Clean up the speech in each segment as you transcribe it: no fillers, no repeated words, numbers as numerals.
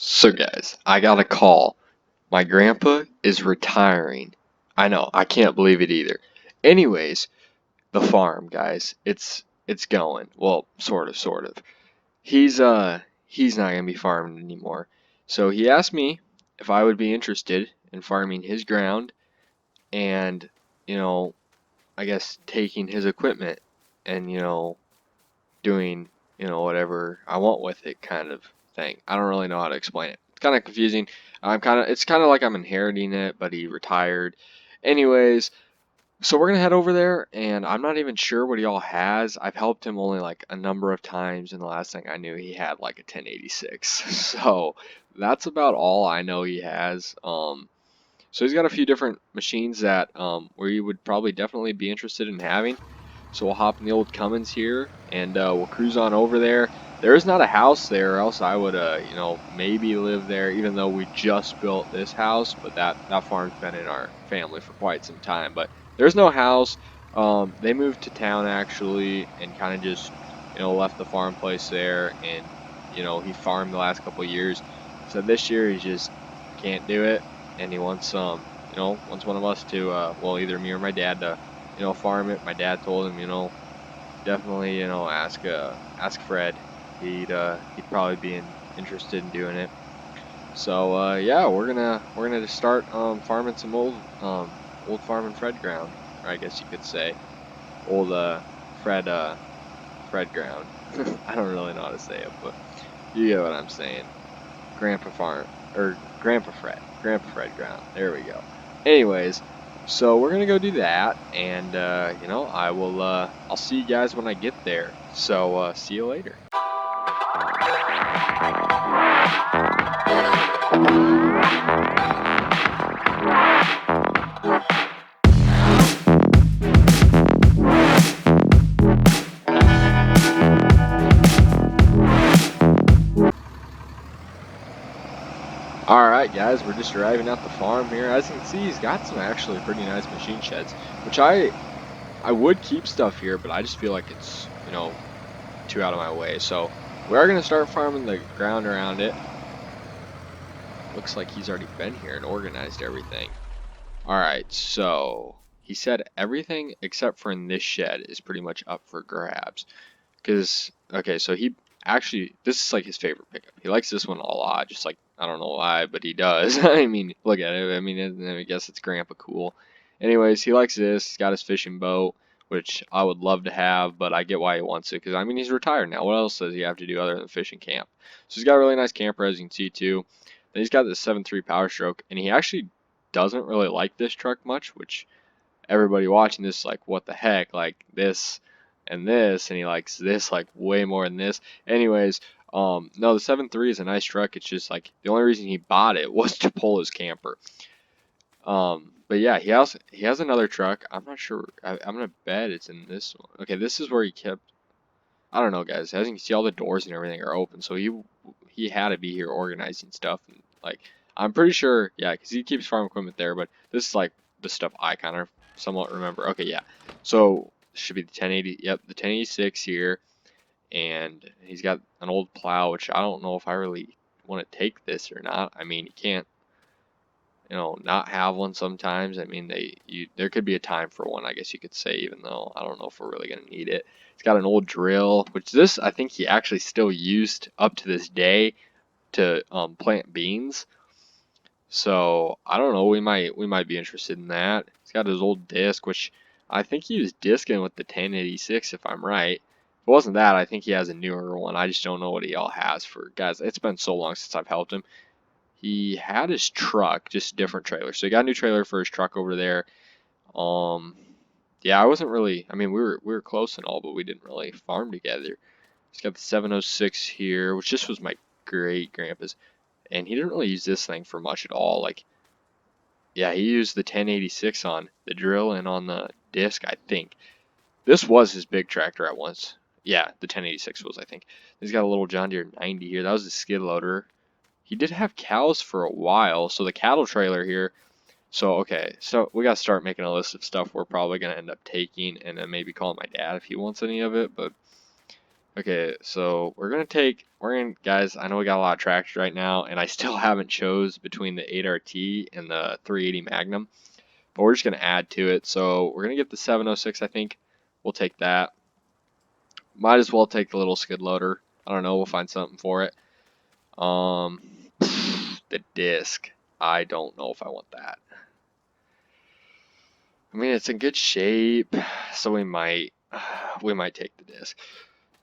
So guys, I got a call. My grandpa is retiring. I know, I can't believe it either. Anyways, the farm, guys, it's going. Well, sort of. He's not gonna be farming anymore. So he asked me if I would be interested in farming his ground and, you know, I guess taking his equipment and, doing, whatever I want with it kind of thing. I don't really know how to explain it. It's kind of confusing. It's kind of like I'm inheriting it, but he retired. Anyways, so we're gonna head over there, and I'm not even sure what he all has. I've helped him only like a number of times, and the last thing I knew, he had like a 1086. So that's about all I know he has. So he's got a few different machines that where you would probably definitely be interested in having. So we'll hop in the old Cummins here and we'll cruise on over there. There is not a house there, or else I would, maybe live there, even though we just built this house. But that farm's been in our family for quite some time. But there's no house. They moved to town actually, and kind of just, left the farm place there. And he farmed the last couple of years. So this year he just can't do it, and he wants wants one of us to, either me or my dad to farm it. My dad told him, definitely, ask Fred. He'd probably be interested in doing it. So yeah, we're gonna just start farming some old farming Fred ground, or I guess you could say old Fred ground. I don't really know how to say it, but you get what I'm saying. Grandpa farm or Grandpa Fred ground. There we go. Anyways, so we're gonna go do that, and I'll see you guys when I get there. So see you later. Alright guys, we're just arriving at the farm here. As you can see, he's got some actually pretty nice machine sheds, which I would keep stuff here, but I just feel like it's, too out of my way. So we are gonna start farming the ground around it. Looks like he's already been here and organized everything. Alright, so he said everything except for in this shed is pretty much up for grabs. Okay, so he actually, this is like his favorite pickup. He likes this one a lot, just like, I don't know why, but he does. I mean, look at it. I mean, I guess it's grandpa cool. Anyways, he likes this. He's got his fishing boat, which I would love to have, but I get why he wants it, because, I mean, he's retired now. What else does he have to do other than fishing camp? So he's got a really nice camper, as you can see, too. Then he's got this 7.3 Power Stroke, and he actually doesn't really like this truck much, which everybody watching this is like, what the heck, like this and this, and he likes this like way more than this. Anyways, no, the 7.3 is a nice truck. It's just like the only reason he bought it was to pull his camper. But yeah, he has another truck. I'm not sure. I'm gonna bet it's in this one. Okay, this is where he kept. I don't know, guys. As you can see, all the doors and everything are open, so he had to be here organizing stuff. And like, I'm pretty sure, yeah, because he keeps farm equipment there. But this is like the stuff I kind of somewhat remember. Okay, yeah. So should be the 1080. Yep, the 1086 here, and he's got an old plow, which I don't know if I really want to take this or not. I mean, you can't, not have one sometimes. I mean, there could be a time for one, I guess you could say, even though I don't know if we're really gonna need it. It's got an old drill, which this I think he actually still used up to this day to plant beans. So I don't know. We might be interested in that. He's got his old disc, which I think he was discing with the 1086, if I'm right. If it wasn't that, I think he has a newer one. I just don't know what he all has for guys. It's been so long since I've helped him. He had his truck, just a different trailer. So he got a new trailer for his truck over there. Um, yeah, I wasn't really. I mean, we were close and all, but we didn't really farm together. He's got the 706 here, which this was my great grandpa's, and he didn't really use this thing for much at all. Like, yeah, he used the 1086 on the drill and on the disc, I think. This was his big tractor at once. Yeah, the 1086 was, I think. He's got a little John Deere 90 here. That was the skid loader. He did have cows for a while, so the cattle trailer here. So, okay, so we got to start making a list of stuff we're probably going to end up taking, and then maybe calling my dad if he wants any of it. But, Okay, so guys, I know we got a lot of tractors right now, and I still haven't chose between the 8RT and the 380 Magnum, but we're just gonna add to it. So we're gonna get the 706, I think. We'll take that. Might as well take the little skid loader. I don't know, we'll find something for it. Um, the disc. I don't know if I want that. I mean, it's in good shape, so we might take the disc.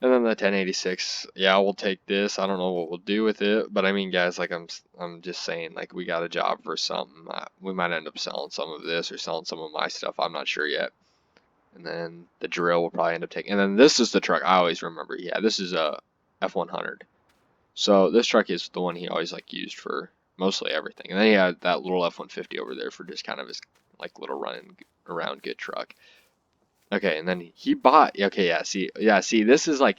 And then the 1086, yeah, we'll take this. I don't know what we'll do with it, but I mean, guys, like I'm just saying, like we got a job for something. We might end up selling some of this or selling some of my stuff. I'm not sure yet. And then the drill will probably end up taking. And then this is the truck I always remember. Yeah, this is a F100. So this truck is the one he always like used for mostly everything. And then he had that little F150 over there for just kind of his like little running around good truck. Okay, and then he bought. Okay, yeah, see, this is like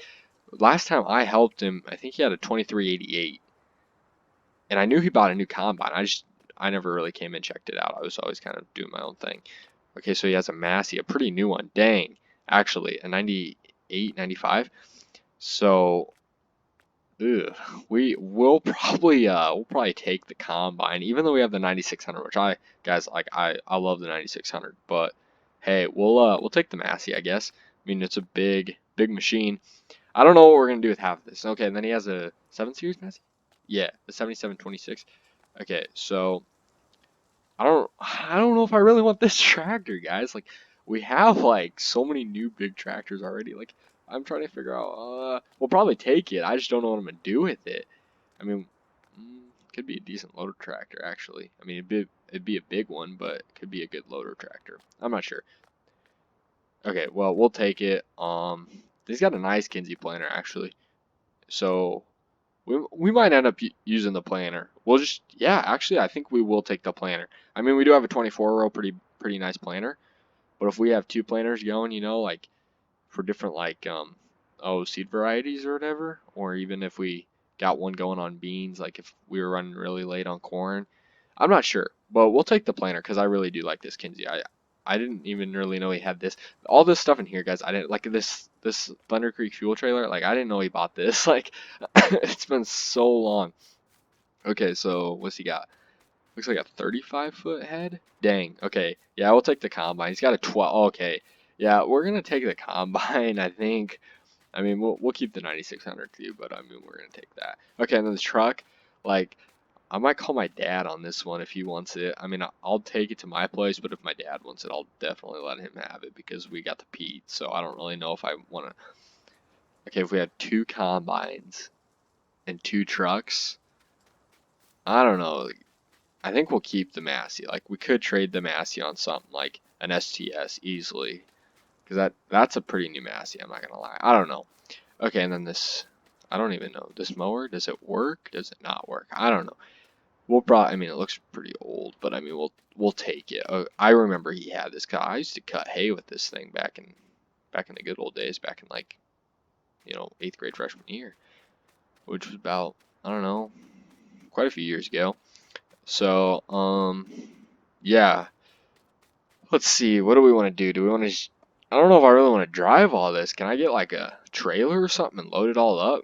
last time I helped him. I think he had a 2388, and I knew he bought a new combine. I never really came and checked it out. I was always kind of doing my own thing. Okay, so he has a Massey, a pretty new one. Dang, actually, a 98, 95. So ugh, we'll probably take the combine, even though we have the 9600, which guys like I love the 9600, but hey, we'll take the Massey, I guess. I mean, it's a big machine. I don't know what we're gonna do with half of this. Okay, and then he has a 7 Series Massey. Yeah, the 7726. Okay, so I don't know if I really want this tractor, guys. Like we have like so many new big tractors already. Like I'm trying to figure out we'll probably take it. I just don't know what I'm gonna do with it. I mean, could be a decent loader tractor actually. I mean, it'd be a big one, but it could be a good loader tractor. I'm not sure. Okay, well, we'll take it. He's got a nice Kinsey planter actually. So we might end up using the planner. We'll just, yeah, actually, I think we will take the planner. I mean, we do have a 24-row pretty nice planner, but if we have two planners going, like for different like seed varieties or whatever, or even if we got one going on beans, like if we were running really late on corn, I'm not sure, but we'll take the planner because I really do like this Kinsey. I didn't even really know he had this. All this stuff in here, guys. I didn't like this Thunder Creek fuel trailer. Like I didn't know he bought this. Like it's been so long. Okay, so what's he got? Looks like a 35-foot head. Dang. Okay. Yeah, we'll take the combine. He's got a 12. Okay. Yeah, we're gonna take the combine. I think. I mean, we'll keep the 9600 too, but I mean, we're gonna take that. Okay, and then the truck, like, I might call my dad on this one if he wants it. I mean, I'll take it to my place, but if my dad wants it, I'll definitely let him have it because we got the Pete. So I don't really know if I want to. Okay, if we had two combines and two trucks, I don't know. I think we'll keep the Massey. Like, we could trade the Massey on something like an STS easily, because that's a pretty new Massey. I'm not gonna lie. I don't know. Okay, and then this. I don't even know. This mower, does it work? Does it not work? I don't know. We'll probably. I mean, it looks pretty old, but I mean, we'll take it. I remember he had this car. I used to cut hay with this thing back in the good old days, back in like 8th grade freshman year, which was about I don't know, quite a few years ago. So yeah. Let's see. What do we want to do? Do we want to? I don't know if I really want to drive all this. Can I get like a trailer or something and load it all up?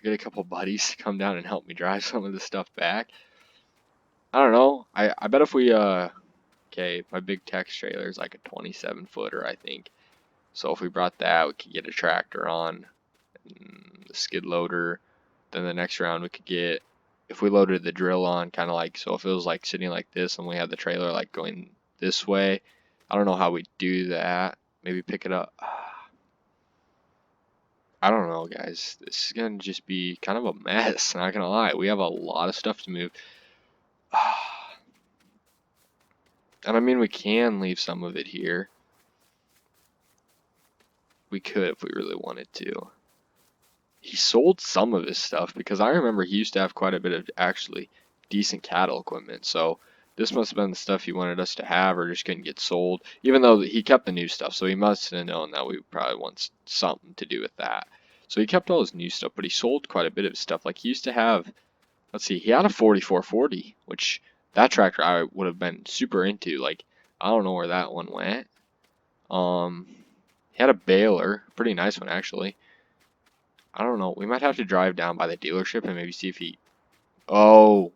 Get a couple buddies to come down and help me drive some of this stuff back. I don't know. I bet if we okay, my big Tex trailer is like a 27-footer, I think. So if we brought that, we could get a tractor on, the skid loader. Then the next round we could get, if we loaded the drill on, kind of like, so if it was like sitting like this and we had the trailer like going this way, I don't know how we do that. Maybe pick it up. I don't know, guys. This is gonna just be kind of a mess. Not gonna lie. We have a lot of stuff to move. And I mean, we can leave some of it here. We could if we really wanted to. He sold some of his stuff because I remember he used to have quite a bit of actually decent cattle equipment. So this must have been the stuff he wanted us to have or just couldn't get sold. Even though he kept the new stuff, so he must have known that we probably want something to do with that. So he kept all his new stuff, but he sold quite a bit of stuff. Like he used to have, let's see, he had a 4440, which that tractor I would have been super into. Like I don't know where that one went. Um, He had a baler, pretty nice one actually. I don't know. We might have to drive down by the dealership and maybe see if he. Oh,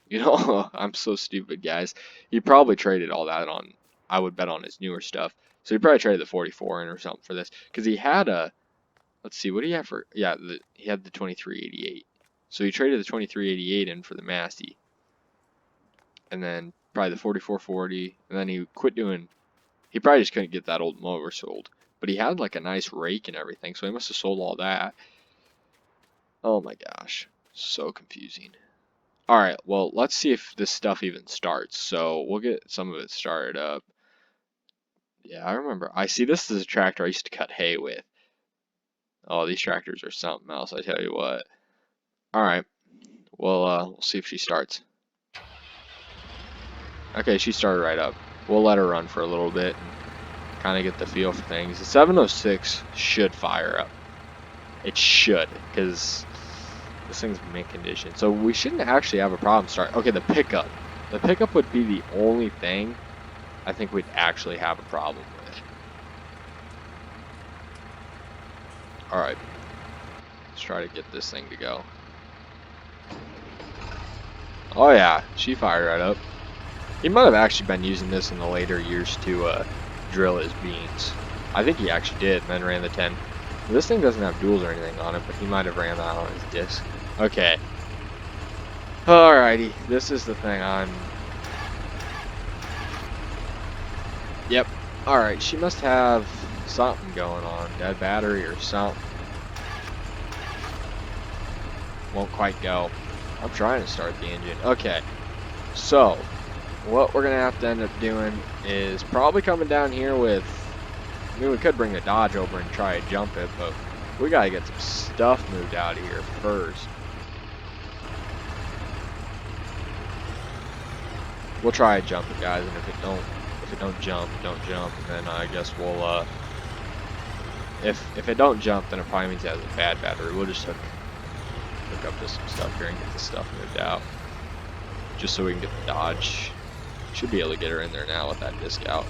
you know, I'm so stupid, guys. He probably traded all that on. I would bet on his newer stuff. So he probably traded the 44 in or something for this because he had a. Let's see, what do you have for? Yeah, he had the 2388. So he traded the 2388 in for the Massey, and then probably the 4440, and then he quit doing. He probably just couldn't get that old mower sold, but he had like a nice rake and everything, so he must have sold all that. Oh my gosh, so confusing. All right, well, let's see if this stuff even starts. So we'll get some of it started up. Yeah, I remember. I see this is a tractor I used to cut hay with. Oh, these tractors are something else, I tell you what. All right, well, we'll see if she starts. Okay, she started right up. We'll let her run for a little bit and kind of get the feel for things. The 706 should fire up. It should, because this thing's mint condition. So we shouldn't actually have a problem start. Okay, the pickup. The pickup would be the only thing I think we'd actually have a problem with. Alright. Let's try to get this thing to go. Oh yeah, she fired right up. He might have actually been using this in the later years to drill his beans. I think he actually did, and then ran the 10. This thing doesn't have duals or anything on it, but he might have ran that on his disc. Okay. Alrighty, this is the thing Yep. Alright, she must have something going on. Dead battery or something. Won't quite go. I'm trying to start the engine. Okay. So, what we're going to have to end up doing is probably coming down here with... I mean, we could bring the Dodge over and try to jump it, but we got to get some stuff moved out of here first. We'll try to jump it, guys, and if it don't jump, don't jump, and then I guess we'll, if it don't jump, then it probably means it has a bad battery. We'll just hook up to some stuff here and get the stuff moved out, just so we can get the Dodge. Should be able to get her in there now with that disc out.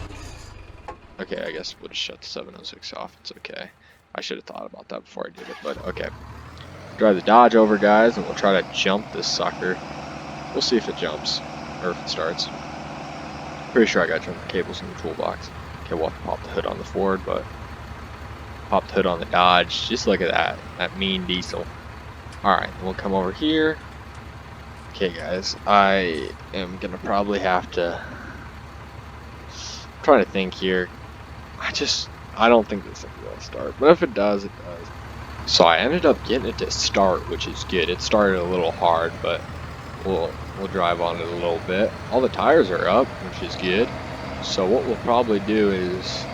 Okay, I guess we'll just shut the 706 off. It's okay. I should have thought about that before I did it, but okay. Drive the Dodge over, guys, and we'll try to jump this sucker. We'll see if it jumps, or if it starts. Pretty sure I got jump cables in the toolbox. Okay, we'll have to pop the hood on the Ford, but pop the hood on the Dodge. Just look at that mean diesel. Alright, we'll come over here. Okay, guys, I am gonna probably have to... I'm trying to think here. I don't think this thing will start, but if it does, it does. So I ended up getting it to start, which is good. It started a little hard, but we'll drive on it a little bit. All the tires are up, which is good. So what we'll probably do is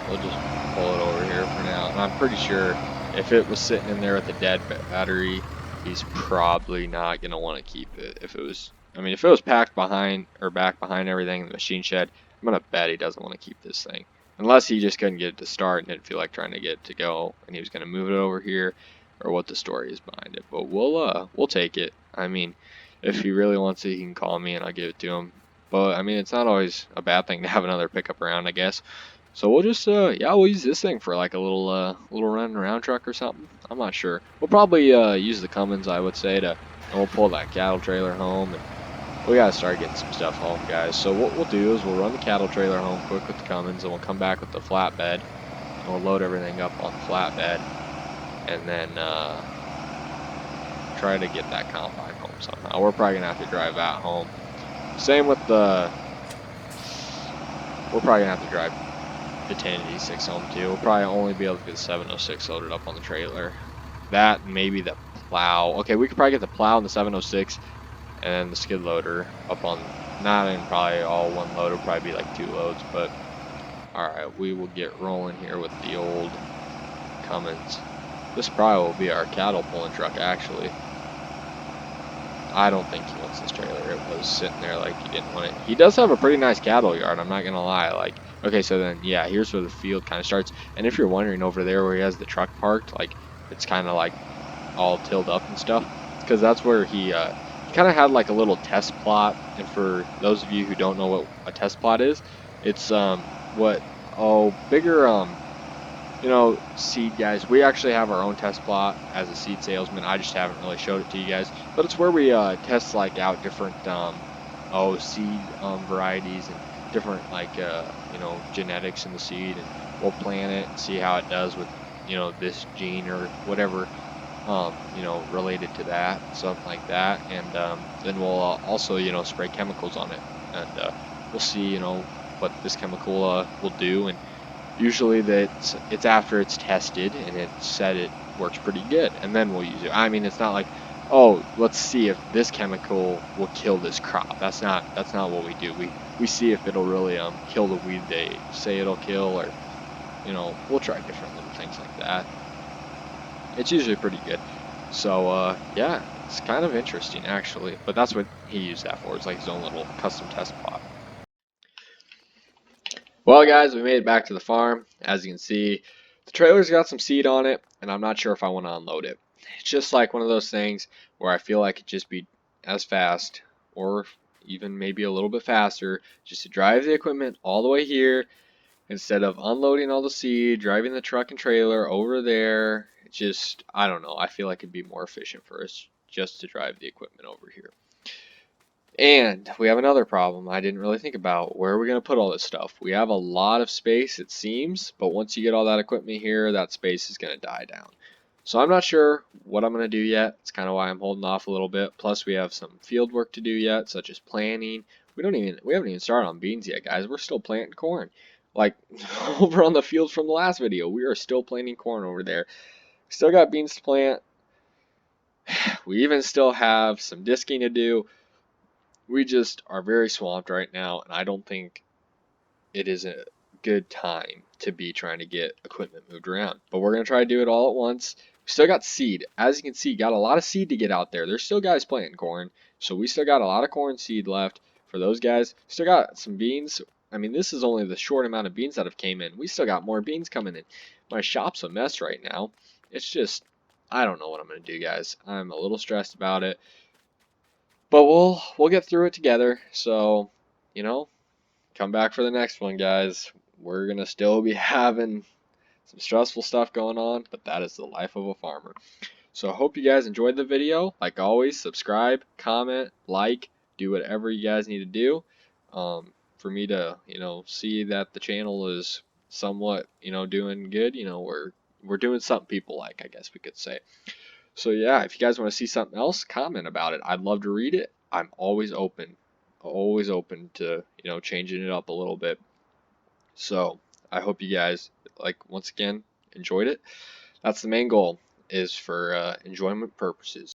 we'll just pull it over here for now. And I'm pretty sure if it was sitting in there with a dead battery, he's probably not gonna want to keep it. If it was packed behind or back behind everything in the machine shed, I'm gonna bet he doesn't want to keep this thing. Unless he just couldn't get it to start and didn't feel like trying to get it to go, and he was gonna move it over here, or what the story is behind it. But we'll take it. I mean, if he really wants it, he can call me and I'll give it to him. But I mean, it's not always a bad thing to have another pickup around, I guess. So we'll just yeah, we'll use this thing for like a little running around truck or something. I'm not sure. We'll probably use the Cummins, I would say, and we'll pull that cattle trailer home, and we gotta start getting some stuff home, guys. So what we'll do is we'll run the cattle trailer home quick with the Cummins, and we'll come back with the flatbed, and we'll load everything up on the flatbed, and then try to get that combine home somehow. We're probably gonna have to drive that home. Same with the. We're probably gonna have to drive the 1086 home too. We'll probably only be able to get the 706 loaded up on the trailer. That and maybe the plow. Okay, we could probably get the plow and the 706 and then the skid loader up on, not in probably all one load. It'll probably be like 2 loads, but alright, we will get rolling here with the old Cummins. This probably will be our cattle pulling truck, actually. I don't think he wants this trailer. It was sitting there like he didn't want it. He does have a pretty nice cattle yard, I'm not gonna lie. Like, okay, so then yeah, here's where the field kind of starts. And if you're wondering, over there where he has the truck parked, like it's kind of like all tilled up and stuff, because that's where he kind of had like a little test plot. And for those of you who don't know what a test plot is, it's what bigger seed guys. We actually have our own test plot as a seed salesman. I just haven't really showed it to you guys, but it's where we test like out different seed varieties and different like genetics in the seed, and we'll plant it and see how it does with this gene or whatever related to that, something like that, and then we'll also spray chemicals on it, and we'll see what this chemical will do, and usually it's after it's tested and it's said it works pretty good, and then we'll use it. I mean, it's not like, oh, let's see if this chemical will kill this crop. That's not what we do. We see if it'll really kill the weed they say it'll kill, or we'll try different little things like that. It's usually pretty good. So yeah, it's kind of interesting actually. But that's what he used that for. It's like his own little custom test plot. Well, guys, we made it back to the farm. As you can see, the trailer's got some seed on it, and I'm not sure if I want to unload it. It's just like one of those things where I feel like it'd just be as fast, or even maybe a little bit faster, just to drive the equipment all the way here instead of unloading all the seed, driving the truck and trailer over there. It's just, I don't know. I feel like it'd be more efficient for us just to drive the equipment over here. And we have another problem I didn't really think about. Where are we going to put all this stuff? We have a lot of space, it seems, but once you get all that equipment here, that space is going to die down. So I'm not sure what I'm going to do yet. It's kind of why I'm holding off a little bit. Plus, we have some field work to do yet, such as planting. We haven't even started on beans yet, guys. We're still planting corn. Like over on the field from the last video, we are still planting corn over there. Still got beans to plant. We even still have some disking to do. We just are very swamped right now, and I don't think it is a good time to be trying to get equipment moved around. But we're going to try to do it all at once. We still got seed. As you can see, got a lot of seed to get out there. There's still guys planting corn, so we still got a lot of corn seed left for those guys. Still got some beans. I mean, this is only the short amount of beans that have came in. We still got more beans coming in. My shop's a mess right now. It's just, I don't know what I'm going to do, guys. I'm a little stressed about it. But we'll get through it together. So, come back for the next one, guys. We're gonna still be having some stressful stuff going on, but that is the life of a farmer. So I hope you guys enjoyed the video. Like always, subscribe, comment, like, do whatever you guys need to do for me to, see that the channel is somewhat, doing good. We're doing something people like, I guess we could say. So yeah, if you guys want to see something else, comment about it. I'd love to read it. I'm always open to, changing it up a little bit. So I hope you guys, like, once again, enjoyed it. That's the main goal, is for enjoyment purposes.